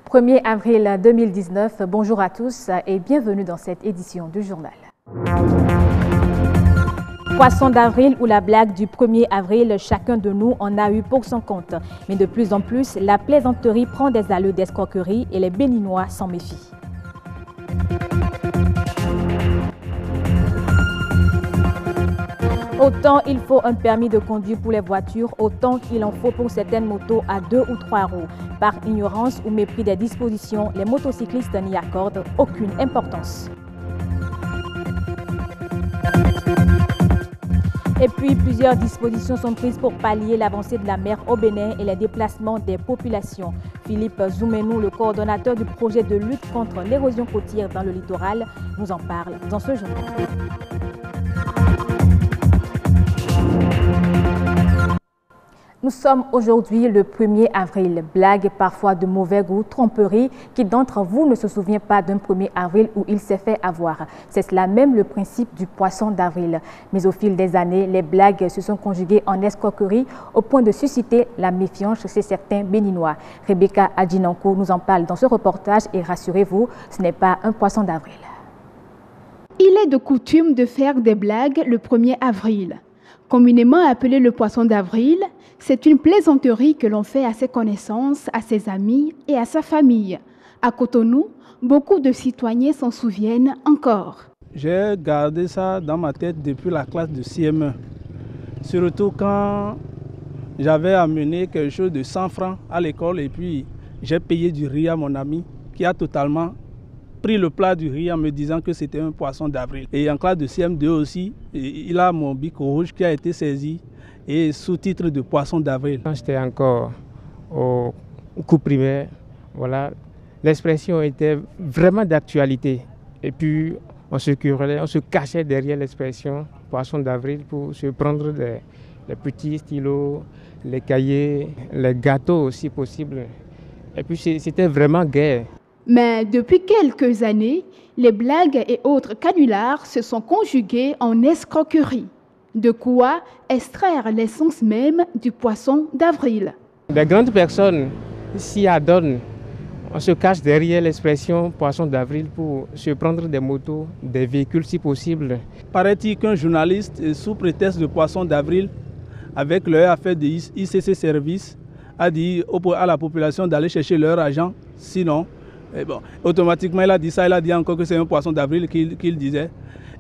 1er avril 2019, bonjour à tous et bienvenue dans cette édition du journal. Poisson d'avril ou la blague du 1er avril, chacun de nous en a eu pour son compte. Mais de plus en plus, la plaisanterie prend des allures d'escroquerie et les Béninois s'en méfient. Autant il faut un permis de conduire pour les voitures, autant qu'il en faut pour certaines motos à 2 ou 3 roues. Par ignorance ou mépris des dispositions, les motocyclistes n'y accordent aucune importance. Et puis, plusieurs dispositions sont prises pour pallier l'avancée de la mer au Bénin et les déplacements des populations. Philippe Zoumenou, le coordonnateur du projet de lutte contre l'érosion côtière dans le littoral, nous en parle dans ce journal. Nous sommes aujourd'hui le 1er avril. Blague parfois de mauvais goût, tromperie. Qui d'entre vous ne se souvient pas d'un 1er avril où il s'est fait avoir? C'est cela même le principe du poisson d'avril. Mais au fil des années, les blagues se sont conjuguées en escroquerie au point de susciter la méfiance chez certains Béninois. Rebecca Adjinanko nous en parle dans ce reportage et rassurez-vous, ce n'est pas un poisson d'avril. Il est de coutume de faire des blagues le 1er avril. Communément appelé le poisson d'avril, c'est une plaisanterie que l'on fait à ses connaissances, à ses amis et à sa famille. À Cotonou, beaucoup de citoyens s'en souviennent encore. J'ai gardé ça dans ma tête depuis la classe de CM1. Surtout quand j'avais amené quelque chose de 100 francs à l'école et puis j'ai payé du riz à mon ami qui a totalement pris le plat du riz en me disant que c'était un poisson d'avril. Et en classe de CM2 aussi, il a mon bic rouge qui a été saisi et sous-titre de poisson d'avril. Quand j'étais encore au cours primaire, voilà, l'expression était vraiment d'actualité. Et puis on se querellait, on se cachait derrière l'expression poisson d'avril pour se prendre les petits stylos, les cahiers, les gâteaux aussi possibles. Et puis c'était vraiment gai. Mais depuis quelques années, les blagues et autres canulars se sont conjugués en escroquerie. De quoi extraire l'essence même du poisson d'avril. Les grandes personnes s'y adonnent. On se cache derrière l'expression poisson d'avril pour se prendre des motos, des véhicules si possible. Paraît-il qu'un journaliste, sous prétexte de poisson d'avril, avec leur affaire de ICC Service, a dit à la population d'aller chercher leur argent, sinon... Et bon, automatiquement, il a dit ça, il a dit encore que c'est un poisson d'avril qu'il disait.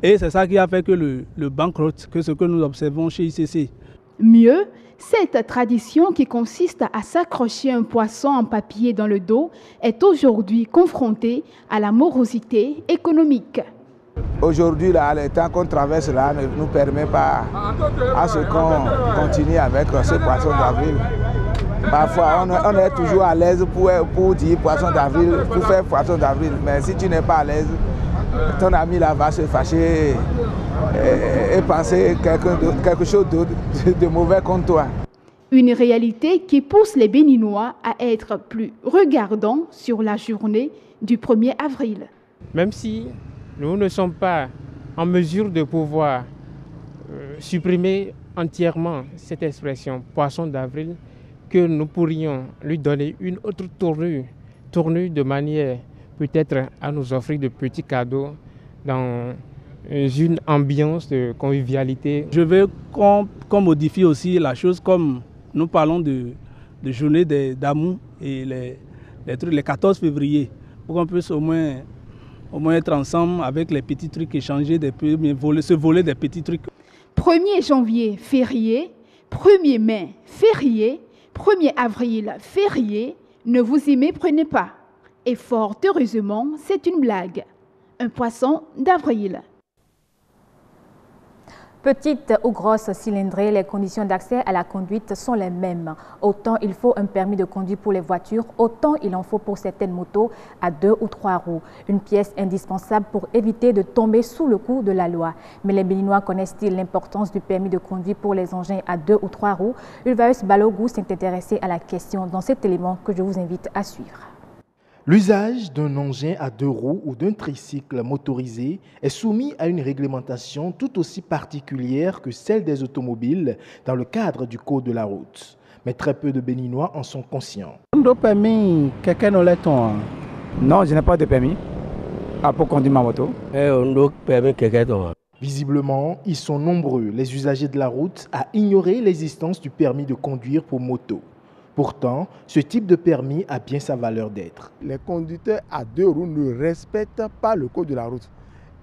Et c'est ça qui a fait que le banqueroute, que ce que nous observons chez ICC. Mieux, cette tradition qui consiste à s'accrocher un poisson en papier dans le dos est aujourd'hui confrontée à la morosité économique. Aujourd'hui, le temps qu'on traverse là ne nous permet pas à ce qu'on continue avec ce poisson d'avril. Parfois, on est toujours à l'aise pour dire poisson d'avril, pour faire poisson d'avril. Mais si tu n'es pas à l'aise, ton ami là va se fâcher et penser quelque chose de mauvais contre toi. Une réalité qui pousse les Béninois à être plus regardants sur la journée du 1er avril. Même si nous ne sommes pas en mesure de pouvoir supprimer entièrement cette expression poisson d'avril, que nous pourrions lui donner une autre tournure de manière peut-être à nous offrir de petits cadeaux dans une ambiance de convivialité. Je veux qu'on modifie aussi la chose comme nous parlons de journée d'amour et les 14 février pour qu'on puisse au moins être ensemble avec les petits trucs, échanger se voler des petits trucs. 1er janvier, férié. 1er mai, férié. 1er avril, férié, ne vous y méprenez pas. Et fort heureusement, c'est une blague. Un poisson d'avril. Petite ou grosse cylindrée, les conditions d'accès à la conduite sont les mêmes. Autant il faut un permis de conduire pour les voitures, autant il en faut pour certaines motos à 2 ou 3 roues. Une pièce indispensable pour éviter de tomber sous le coup de la loi. Mais les Béninois connaissent-ils l'importance du permis de conduire pour les engins à 2 ou 3 roues? Ulvaeus Balogou s'est intéressé à la question dans cet élément que je vous invite à suivre. L'usage d'un engin à 2 roues ou d'un tricycle motorisé est soumis à une réglementation tout aussi particulière que celle des automobiles dans le cadre du Code de la route. Mais très peu de Béninois en sont conscients. Non, je n'ai pas de permis pour conduire ma moto. Visiblement, ils sont nombreux, les usagers de la route, à ignorer l'existence du permis de conduire pour moto. Pourtant, ce type de permis a bien sa valeur d'être. Les conducteurs à 2 roues ne respectent pas le code de la route.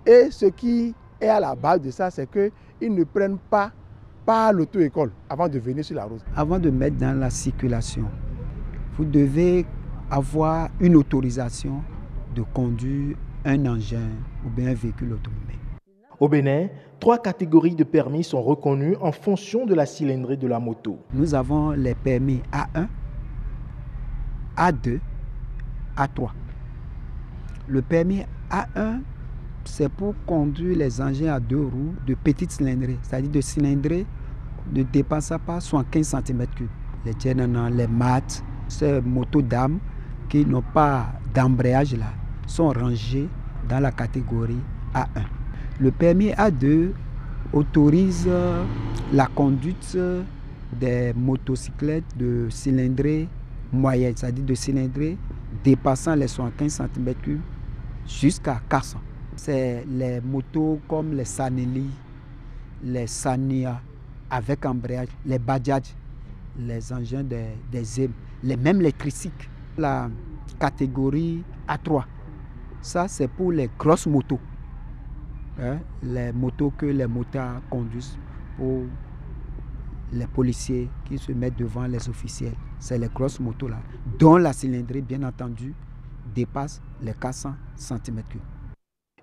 Et ce qui est à la base de ça, c'est qu'ils ne prennent pas l'auto-école avant de venir sur la route. Avant de mettre dans la circulation, vous devez avoir une autorisation de conduire un engin ou bien un véhicule automobile. Au Bénin, 3 catégories de permis sont reconnues en fonction de la cylindrée de la moto. Nous avons les permis A1, A2, A3. Le permis A1, c'est pour conduire les engins à 2 roues de petite cylindrée, c'est-à-dire de cylindrée ne dépassant pas 75 cm3. Les Tchénans, les MAT, ces motos d'âme qui n'ont pas d'embrayage là, sont rangées dans la catégorie A1. Le permis A2 autorise la conduite des motocyclettes de cylindrée moyenne, c'est-à-dire de cylindrée dépassant les 75 cm3 jusqu'à 400. C'est les motos comme les Saneli, les Sania avec embrayage, les Bajaj, les engins des ZEM, même les tricycles. La catégorie A3, ça c'est pour les grosses motos. Les motos que les motards conduisent pour les policiers qui se mettent devant les officiels. C'est les grosses motos là, dont la cylindrée, bien entendu, dépasse les 400 cm3.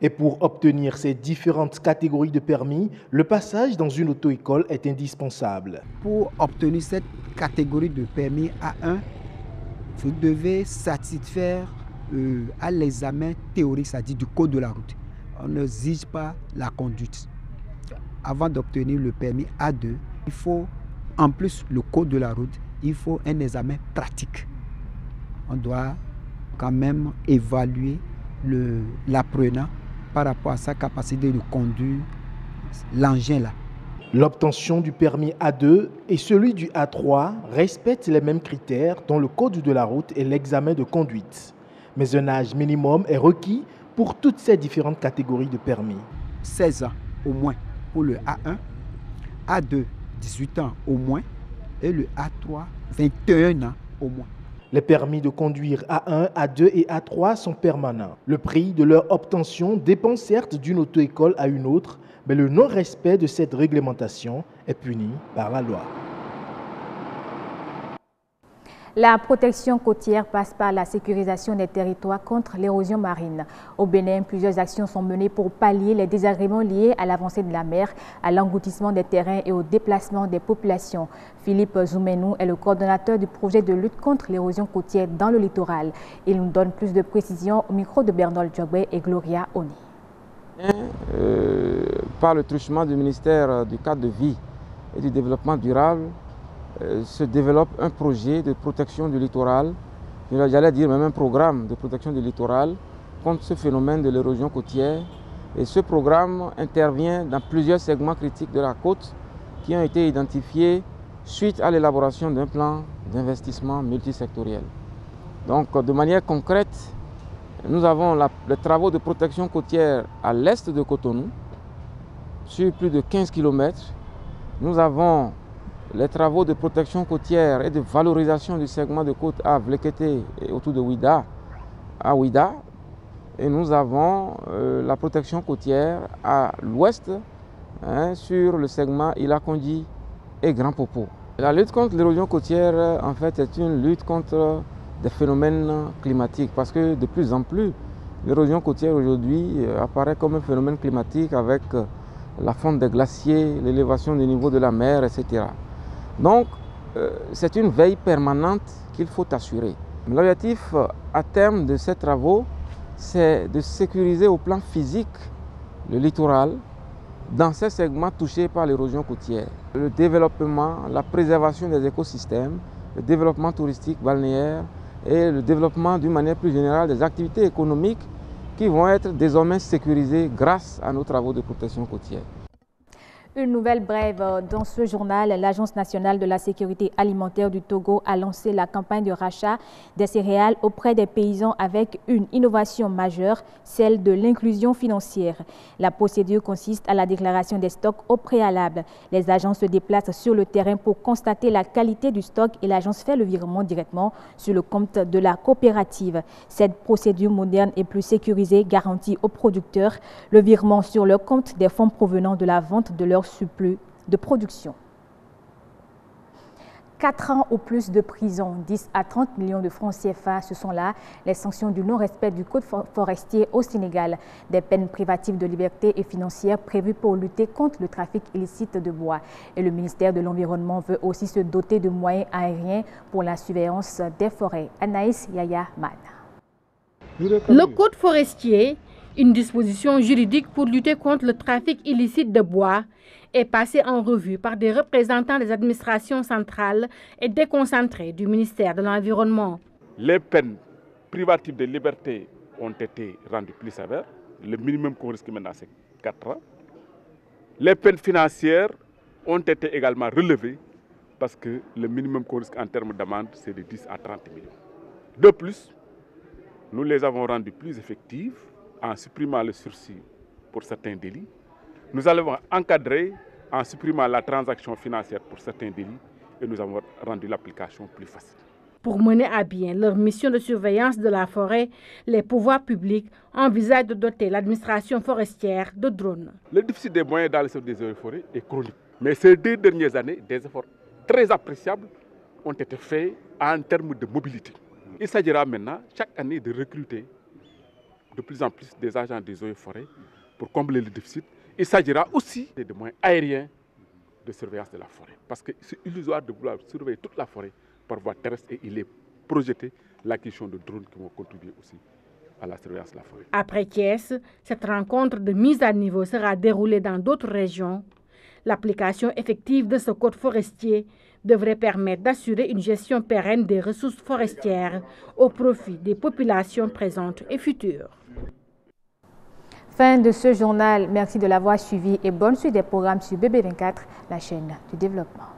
Et pour obtenir ces différentes catégories de permis, le passage dans une auto-école est indispensable. Pour obtenir cette catégorie de permis A1, vous devez satisfaire à l'examen théorique, c'est-à-dire du code de la route. On n'exige pas la conduite. Avant d'obtenir le permis A2, il faut, en plus le code de la route, il faut un examen pratique. On doit quand même évaluer l'apprenant par rapport à sa capacité de conduire l'engin là. L'obtention du permis A2 et celui du A3 respectent les mêmes critères dont le code de la route et l'examen de conduite. Mais un âge minimum est requis pour toutes ces différentes catégories de permis. 16 ans au moins pour le A1, A2 18 ans au moins et le A3 21 ans au moins. Les permis de conduire A1, A2 et A3 sont permanents. Le prix de leur obtention dépend certes d'une auto-école à une autre, mais le non-respect de cette réglementation est puni par la loi. La protection côtière passe par la sécurisation des territoires contre l'érosion marine. Au Bénin, plusieurs actions sont menées pour pallier les désagréments liés à l'avancée de la mer, à l'engloutissement des terrains et au déplacement des populations. Philippe Zoumenou est le coordonnateur du projet de lutte contre l'érosion côtière dans le littoral. Il nous donne plus de précisions au micro de Bernol Djogbe et Gloria Oni. Par le truchement du ministère du cadre de vie et du développement durable, se développe un projet de protection du littoral, j'allais dire même un programme de protection du littoral contre ce phénomène de l'érosion côtière. Et ce programme intervient dans plusieurs segments critiques de la côte qui ont été identifiés suite à l'élaboration d'un plan d'investissement multisectoriel. Donc de manière concrète, nous avons les travaux de protection côtière à l'est de Cotonou, sur plus de 15 km. Nous avons les travaux de protection côtière et de valorisation du segment de côte à Vlekete et autour de Ouida, à Ouida. Et nous avons la protection côtière à l'ouest, sur le segment Ilakondi et Grand Popo. La lutte contre l'érosion côtière, en fait, est une lutte contre des phénomènes climatiques parce que de plus en plus, l'érosion côtière aujourd'hui apparaît comme un phénomène climatique avec la fonte des glaciers, l'élévation du niveau de la mer, etc. Donc, c'est une veille permanente qu'il faut assurer. L'objectif à terme de ces travaux, c'est de sécuriser au plan physique le littoral dans ces segments touchés par l'érosion côtière. Le développement, la préservation des écosystèmes, le développement touristique balnéaire, et le développement d'une manière plus générale des activités économiques qui vont être désormais sécurisées grâce à nos travaux de protection côtière. Une nouvelle brève dans ce journal. L'Agence nationale de la sécurité alimentaire du Togo a lancé la campagne de rachat des céréales auprès des paysans avec une innovation majeure, celle de l'inclusion financière. La procédure consiste à la déclaration des stocks au préalable. Les agents se déplacent sur le terrain pour constater la qualité du stock et l'agence fait le virement directement sur le compte de la coopérative. Cette procédure moderne et plus sécurisée garantit aux producteurs le virement sur leur compte des fonds provenant de la vente de leur surplus de production. 4 ans ou plus de prison, 10 à 30 millions de francs CFA, ce sont là les sanctions du non-respect du code forestier au Sénégal. Des peines privatives de liberté et financières prévues pour lutter contre le trafic illicite de bois. Et le ministère de l'Environnement veut aussi se doter de moyens aériens pour la surveillance des forêts. Anaïs Yaya Man. Le code forestier, une disposition juridique pour lutter contre le trafic illicite de bois, est passé en revue par des représentants des administrations centrales et déconcentrées du ministère de l'Environnement. Les peines privatives de liberté ont été rendues plus sévères. Le minimum qu'on risque maintenant, c'est 4 ans. Les peines financières ont été également relevées parce que le minimum qu'on risque en termes d'amende, c'est de 10 à 30 millions. De plus, nous les avons rendues plus effectives en supprimant le sursis pour certains délits. Nous allons encadrer en supprimant la transaction financière pour certains délits et nous avons rendu l'application plus facile. Pour mener à bien leur mission de surveillance de la forêt, les pouvoirs publics envisagent de doter l'administration forestière de drones. Le déficit des moyens dans le secteur des eaux et forêts est chronique. Mais ces 2 dernières années, des efforts très appréciables ont été faits en termes de mobilité. Il s'agira maintenant chaque année de recruter de plus en plus des agents des eaux et forêts pour combler le déficit. Il s'agira aussi de moyens aériens de surveillance de la forêt. Parce que c'est illusoire de vouloir surveiller toute la forêt par voie terrestre et il est projeté l'acquisition de drones qui vont contribuer aussi à la surveillance de la forêt. Après Thiès, cette rencontre de mise à niveau sera déroulée dans d'autres régions. L'application effective de ce code forestier devrait permettre d'assurer une gestion pérenne des ressources forestières au profit des populations présentes et futures. Fin de ce journal. Merci de l'avoir suivi et bonne suite des programmes sur BB24, la chaîne du développement.